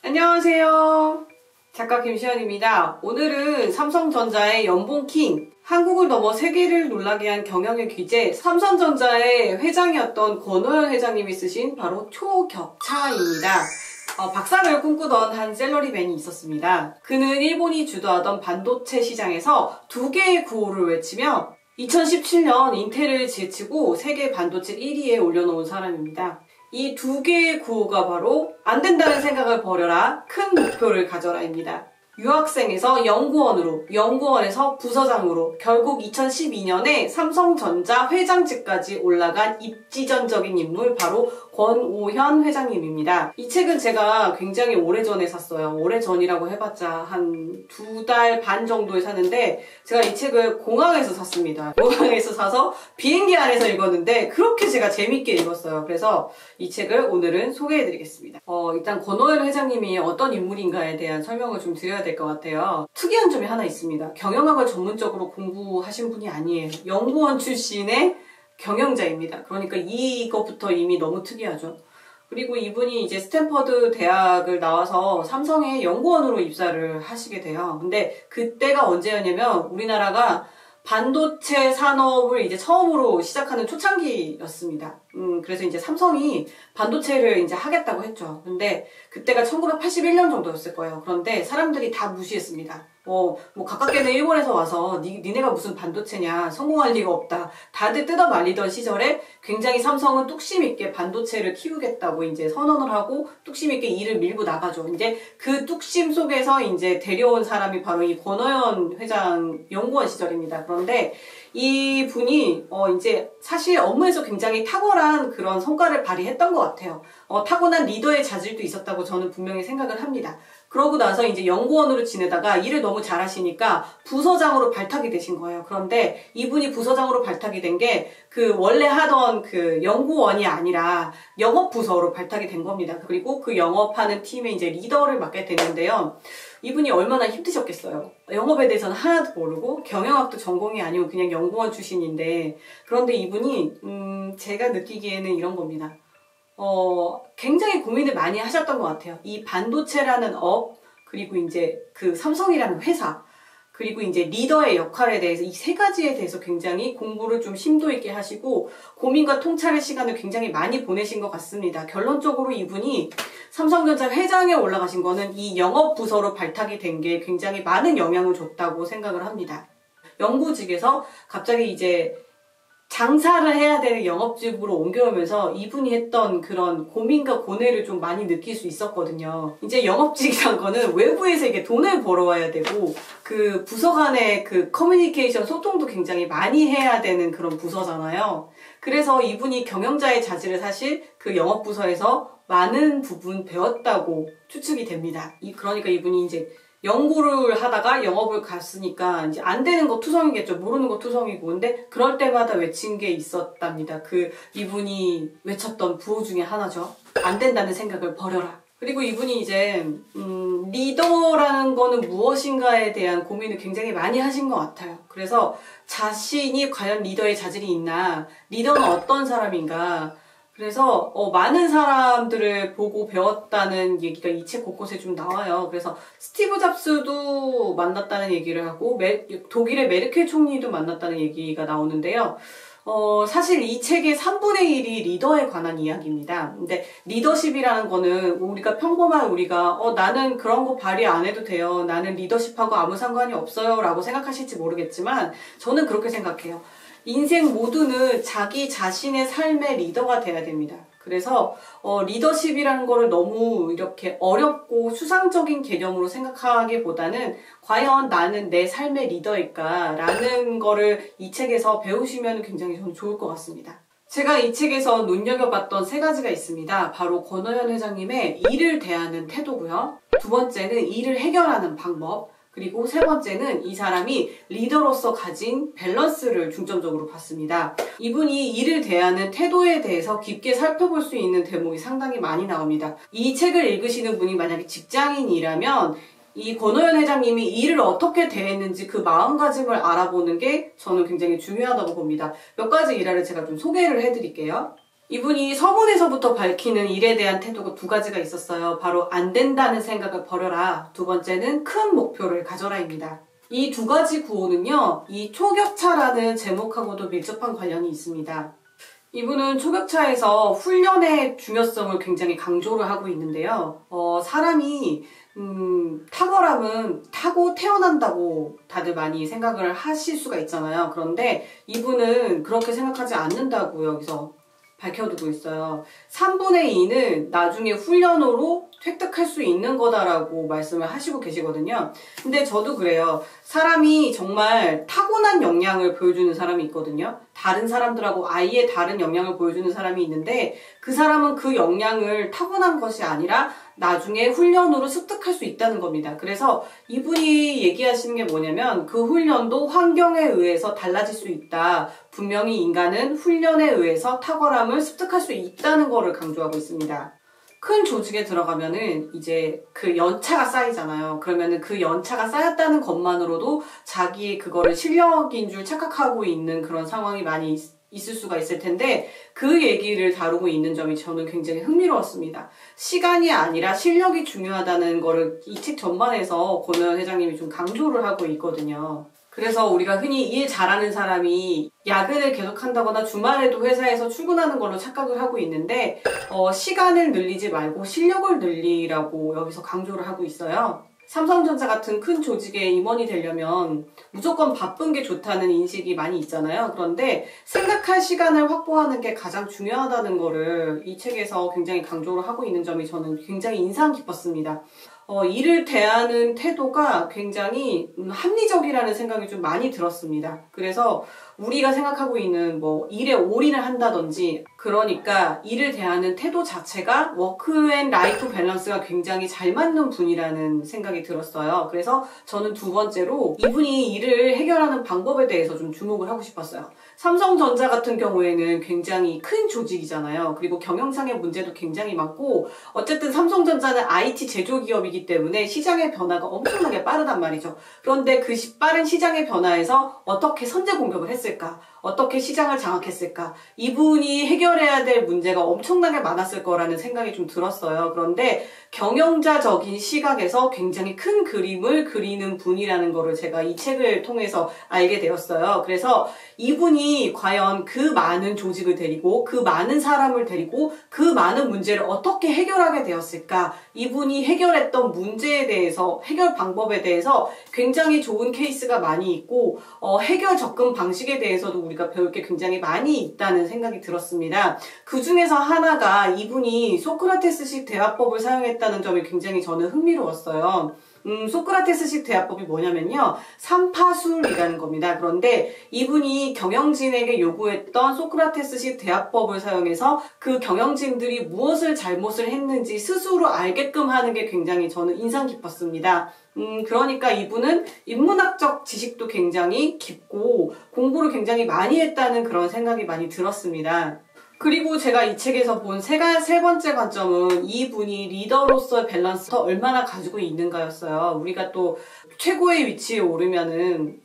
안녕하세요. 작가 김시연입니다. 오늘은 삼성전자의 연봉킹, 한국을 넘어 세계를 놀라게 한 경영의 귀재, 삼성전자의 회장이었던 권오현 회장님이 쓰신 바로 초격차입니다. 박사를 꿈꾸던 한 샐러리맨이 있었습니다. 그는 일본이 주도하던 반도체 시장에서 두 개의 구호를 외치며 2017년 인텔을 제치고 세계 반도체 1위에 올려놓은 사람입니다. 이 두 개의 구호가 바로 안 된다는 생각을 버려라, 큰 목표를 가져라입니다. 유학생에서 연구원으로, 연구원에서 부서장으로 결국 2012년에 삼성전자 회장직까지 올라간 입지전적인 인물 바로 권오현 회장님입니다. 이 책은 제가 굉장히 오래전에 샀어요. 오래전이라고 해봤자 한 2달 반 정도에 샀는데 제가 이 책을 공항에서 샀습니다. 공항에서 사서 비행기 안에서 읽었는데 그렇게 제가 재밌게 읽었어요. 그래서 이 책을 오늘은 소개해드리겠습니다. 일단 권오현 회장님이 어떤 인물인가에 대한 설명을 좀 드려야 될 것 같아요. 특이한 점이 하나 있습니다. 경영학을 전문적으로 공부하신 분이 아니에요. 연구원 출신의 경영자입니다. 그러니까 이것부터 이미 너무 특이하죠. 그리고 이분이 이제 스탠퍼드 대학을 나와서 삼성의 연구원으로 입사를 하시게 돼요. 근데 그때가 언제였냐면 우리나라가 반도체 산업을 이제 처음으로 시작하는 초창기였습니다. 그래서 이제 삼성이 반도체를 이제 하겠다고 했죠. 근데 그때가 1981년 정도였을 거예요. 그런데 사람들이 다 무시했습니다. 가깝게는 일본에서 와서 니네가 무슨 반도체냐, 성공할 리가 없다. 다들 뜯어 말리던 시절에 굉장히 삼성은 뚝심 있게 반도체를 키우겠다고 이제 선언을 하고 뚝심 있게 일을 밀고 나가죠. 이제 그 뚝심 속에서 이제 데려온 사람이 바로 이 권오현 회장 연구원 시절입니다. 그런데 이 분이 이제 사실 업무에서 굉장히 탁월한 그런 성과를 발휘했던 것 같아요. 타고난 리더의 자질도 있었다고 저는 분명히 생각을 합니다. 그러고 나서 이제 연구원으로 지내다가 일을 너무 잘하시니까 부서장으로 발탁이 되신 거예요. 그런데 이분이 부서장으로 발탁이 된 게 그 원래 하던 그 연구원이 아니라 영업부서로 발탁이 된 겁니다. 그리고 그 영업하는 팀의 이제 리더를 맡게 되는데요. 이분이 얼마나 힘드셨겠어요. 영업에 대해서는 하나도 모르고 경영학도 전공이 아니고 그냥 연구원 출신인데 그런데 이분이 제가 느끼기에는 이런 겁니다. 굉장히 고민을 많이 하셨던 것 같아요. 이 반도체라는 업, 그리고 이제 그 삼성이라는 회사, 그리고 이제 리더의 역할에 대해서 이 세 가지에 대해서 굉장히 공부를 좀 심도 있게 하시고 고민과 통찰의 시간을 굉장히 많이 보내신 것 같습니다. 결론적으로 이분이 삼성전자 회장에 올라가신 거는 이 영업부서로 발탁이 된 게 굉장히 많은 영향을 줬다고 생각을 합니다. 연구직에서 갑자기 이제 장사를 해야 되는 영업직으로 옮겨오면서 이분이 했던 그런 고민과 고뇌를 좀 많이 느낄 수 있었거든요. 이제 영업직이란 거는 외부에서 이게 돈을 벌어와야 되고 그 부서 간의 그 커뮤니케이션 소통도 굉장히 많이 해야 되는 그런 부서잖아요. 그래서 이분이 경영자의 자질을 사실 그 영업부서에서 많은 부분 배웠다고 추측이 됩니다. 그러니까 이분이 이제 연구를 하다가 영업을 갔으니까 이제 안 되는 거 투성이겠죠. 모르는 거 투성이고. 근데 그럴 때마다 외친 게 있었답니다. 이분이 외쳤던 구호 중에 하나죠. 안 된다는 생각을 버려라. 그리고 이분이 이제 리더라는 거는 무엇인가에 대한 고민을 굉장히 많이 하신 것 같아요. 그래서 자신이 과연 리더의 자질이 있나, 리더는 어떤 사람인가, 그래서 많은 사람들을 보고 배웠다는 얘기가 이 책 곳곳에 좀 나와요. 그래서 스티브 잡스도 만났다는 얘기를 하고 독일의 메르켈 총리도 만났다는 얘기가 나오는데요. 사실 이 책의 3분의 1이 리더에 관한 이야기입니다. 근데 리더십이라는 거는 평범한 우리가 나는 그런 거 발휘 안 해도 돼요. 나는 리더십하고 아무 상관이 없어요. 라고 생각하실지 모르겠지만 저는 그렇게 생각해요. 인생 모두는 자기 자신의 삶의 리더가 돼야 됩니다. 그래서 리더십이라는 거를 너무 이렇게 어렵고 수상적인 개념으로 생각하기보다는 과연 나는 내 삶의 리더일까? 라는 거를 이 책에서 배우시면 굉장히 저는 좋을 것 같습니다. 제가 이 책에서 눈여겨봤던 3가지가 있습니다. 바로 권오현 회장님의 일을 대하는 태도고요. 2번째는 일을 해결하는 방법. 그리고 3번째는 이 사람이 리더로서 가진 밸런스를 중점적으로 봤습니다. 이분이 일을 대하는 태도에 대해서 깊게 살펴볼 수 있는 대목이 상당히 많이 나옵니다. 이 책을 읽으시는 분이 만약에 직장인이라면 이 권오현 회장님이 일을 어떻게 대했는지 그 마음가짐을 알아보는 게 저는 굉장히 중요하다고 봅니다. 몇 가지 일화를 제가 좀 소개를 해드릴게요. 이분이 서문에서부터 밝히는 일에 대한 태도가 두 가지가 있었어요. 바로 안 된다는 생각을 버려라. 두 번째는 큰 목표를 가져라입니다. 이 두 가지 구호는요, 이 초격차라는 제목하고도 밀접한 관련이 있습니다. 이분은 초격차에서 훈련의 중요성을 굉장히 강조를 하고 있는데요. 사람이 탁월함은 타고 태어난다고 다들 많이 생각을 하실 수가 있잖아요. 그런데 이분은 그렇게 생각하지 않는다고 여기서 밝혀두고 있어요. 3분의 2는 나중에 훈련으로 획득할 수 있는 거다라고 말씀을 하시고 계시거든요. 근데 저도 그래요. 사람이 정말 타고난 역량을 보여주는 사람이 있거든요. 다른 사람들하고 아예 다른 역량을 보여주는 사람이 있는데 그 사람은 그 역량을 타고난 것이 아니라 나중에 훈련으로 습득할 수 있다는 겁니다. 그래서 이분이 얘기하시는 게 뭐냐면 그 훈련도 환경에 의해서 달라질 수 있다. 분명히 인간은 훈련에 의해서 탁월함을 습득할 수 있다는 거를 강조하고 있습니다. 큰 조직에 들어가면은 이제 그 연차가 쌓이잖아요. 그러면은 그 연차가 쌓였다는 것만으로도 자기 그거를 실력인 줄 착각하고 있는 그런 상황이 많이 있을 수가 있을 텐데 그 얘기를 다루고 있는 점이 저는 굉장히 흥미로웠습니다. 시간이 아니라 실력이 중요하다는 거를 이 책 전반에서 권호연 회장님이 좀 강조를 하고 있거든요. 그래서 우리가 흔히 일 잘하는 사람이 야근을 계속한다거나 주말에도 회사에서 출근하는 걸로 착각을 하고 있는데 시간을 늘리지 말고 실력을 늘리라고 여기서 강조를 하고 있어요. 삼성전자 같은 큰 조직의 임원이 되려면 무조건 바쁜 게 좋다는 인식이 많이 있잖아요. 그런데 생각할 시간을 확보하는 게 가장 중요하다는 거를 이 책에서 굉장히 강조를 하고 있는 점이 저는 굉장히 인상 깊었습니다. 일을 대하는 태도가 굉장히 합리적이라는 생각이 좀 많이 들었습니다. 그래서 우리가 생각하고 있는 일에 올인을 한다든지 그러니까 일을 대하는 태도 자체가 워크앤라이프 밸런스가 굉장히 잘 맞는 분이라는 생각이 들었어요. 그래서 저는 두 번째로 이분이 일을 해결하는 방법에 대해서 좀 주목을 하고 싶었어요. 삼성전자 같은 경우에는 굉장히 큰 조직이잖아요. 그리고 경영상의 문제도 굉장히 많고 어쨌든 삼성전자는 IT 제조기업이기 때문에 시장의 변화가 엄청나게 빠르단 말이죠. 그런데 그 빠른 시장의 변화에서 어떻게 선제 공격을 했을까? 어떻게 시장을 장악했을까? 이분이 해결해야 될 문제가 엄청나게 많았을 거라는 생각이 좀 들었어요. 그런데 경영자적인 시각에서 굉장히 큰 그림을 그리는 분이라는 거를 제가 이 책을 통해서 알게 되었어요. 그래서 이분이 과연 그 많은 조직을 데리고 그 많은 사람을 데리고 그 많은 문제를 어떻게 해결하게 되었을까? 이분이 해결했던 문제에 대해서 해결 방법에 대해서 굉장히 좋은 케이스가 많이 있고 해결 접근 방식에 대해서도 우리가 배울 게 굉장히 많이 있다는 생각이 들었습니다. 그 중에서 하나가 이분이 소크라테스식 대화법을 사용했다는 점이 굉장히 저는 흥미로웠어요. 소크라테스식 대화법이 뭐냐면요. 삼파술이라는 겁니다. 그런데 이분이 경영진에게 요구했던 소크라테스식 대화법을 사용해서 그 경영진들이 무엇을 잘못을 했는지 스스로 알게끔 하는 게 굉장히 저는 인상 깊었습니다. 그러니까 이분은 인문학적 지식도 굉장히 깊고 공부를 굉장히 많이 했다는 그런 생각이 많이 들었습니다. 그리고 제가 이 책에서 본 세 번째 관점은 이분이 리더로서의 밸런스를 얼마나 가지고 있는가였어요. 우리가 또 최고의 위치에 오르면은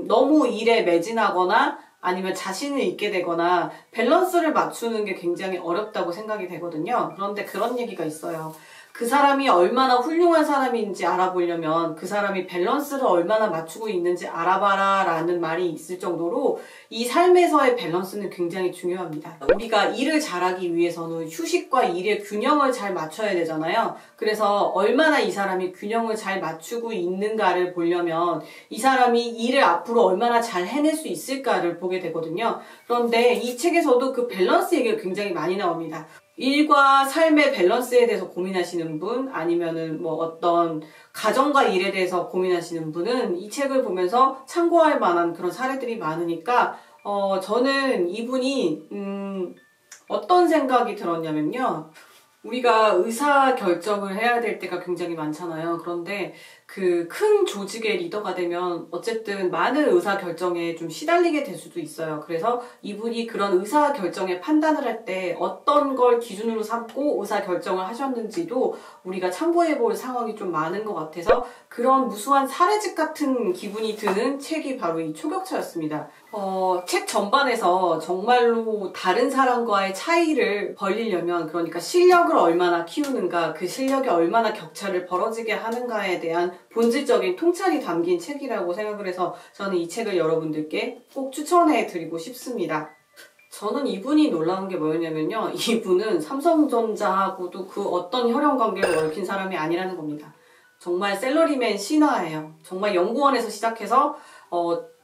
너무 일에 매진하거나 아니면 자신을 잃게 되거나 밸런스를 맞추는 게 굉장히 어렵다고 생각이 되거든요. 그런데 그런 얘기가 있어요. 그 사람이 얼마나 훌륭한 사람인지 알아보려면 그 사람이 밸런스를 얼마나 맞추고 있는지 알아봐라 라는 말이 있을 정도로 이 삶에서의 밸런스는 굉장히 중요합니다. 우리가 일을 잘하기 위해서는 휴식과 일의 균형을 잘 맞춰야 되잖아요. 그래서 얼마나 이 사람이 균형을 잘 맞추고 있는가를 보려면 이 사람이 일을 앞으로 얼마나 잘 해낼 수 있을까를 보게 되거든요. 그런데 이 책에서도 그 밸런스 얘기가 굉장히 많이 나옵니다. 일과 삶의 밸런스에 대해서 고민하시는 분 아니면은 어떤 가정과 일에 대해서 고민하시는 분은 이 책을 보면서 참고할 만한 그런 사례들이 많으니까 저는 이분이 어떤 생각이 들었냐면요. 우리가 의사 결정을 해야 될 때가 굉장히 많잖아요. 그런데 그 큰 조직의 리더가 되면 어쨌든 많은 의사결정에 좀 시달리게 될 수도 있어요. 그래서 이분이 그런 의사결정에 판단을 할 때 어떤 걸 기준으로 삼고 의사결정을 하셨는지도 우리가 참고해 볼 상황이 좀 많은 것 같아서 그런 무수한 사례집 같은 기분이 드는 책이 바로 이 초격차였습니다. 책 전반에서 정말로 다른 사람과의 차이를 벌리려면, 그러니까 실력을 얼마나 키우는가, 그 실력이 얼마나 격차를 벌어지게 하는가에 대한 본질적인 통찰이 담긴 책이라고 생각을 해서 저는 이 책을 여러분들께 꼭 추천해 드리고 싶습니다. 저는 이분이 놀라운 게 뭐였냐면요. 이분은 삼성전자하고도 그 어떤 혈연 관계로 얽힌 사람이 아니라는 겁니다. 정말 샐러리맨 신화예요. 정말 연구원에서 시작해서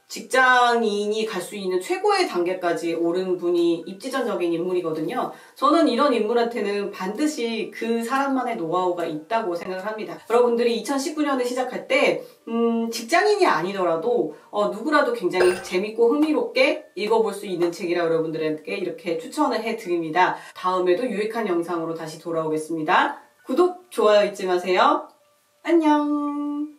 직장인이 갈 수 있는 최고의 단계까지 오른 분이 입지전적인 인물이거든요. 저는 이런 인물한테는 반드시 그 사람만의 노하우가 있다고 생각을 합니다. 여러분들이 2019년을 시작할 때 직장인이 아니더라도 누구라도 굉장히 재밌고 흥미롭게 읽어볼 수 있는 책이라 여러분들에게 이렇게 추천을 해드립니다. 다음에도 유익한 영상으로 다시 돌아오겠습니다. 구독, 좋아요 잊지 마세요. 안녕.